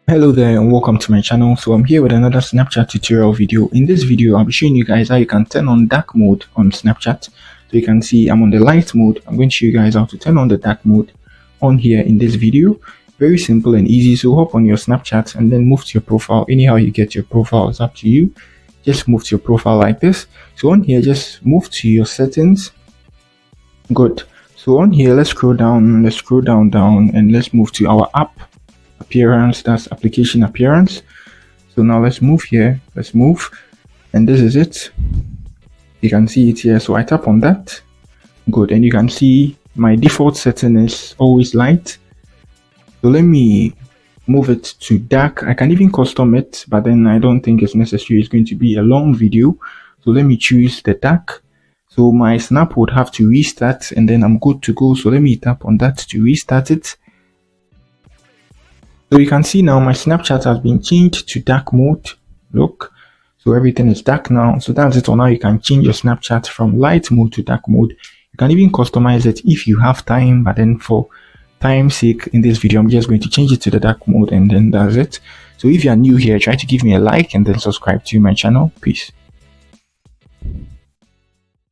Hello there and welcome to my channel. So I'm here with another Snapchat tutorial video. In this video I'll be showing you guys how you can turn on dark mode on Snapchat. So you can see I'm on the light mode. I'm going to show you guys how to turn on the dark mode on here in this video. Very simple and easy. So hop on your Snapchat and then move to your profile. Anyhow you get your profile is up to you. Just move to your profile like this. So on here just move to your settings. Good. So on here let's scroll down and let's move to our app appearance. That's application appearance. So now let's move here, and this is it. You can see it here. So I tap on that. Good. And you can see my default setting is always light. So let me move it to dark. I can even custom it, but then I don't think it's necessary. It's going to be a long video. So let me choose the dark. So my snap would have to restart and then I'm good to go. So let me tap on that to restart it. So you can see now my Snapchat has been changed to dark mode. Look, so everything is dark now. So that's it. Or now you can change your Snapchat from light mode to dark mode. You can even customize it if you have time, but then for time's sake in this video I'm just going to change it to the dark mode and then that's it. So if you are new here, try to give me a like and then subscribe to my channel. Peace.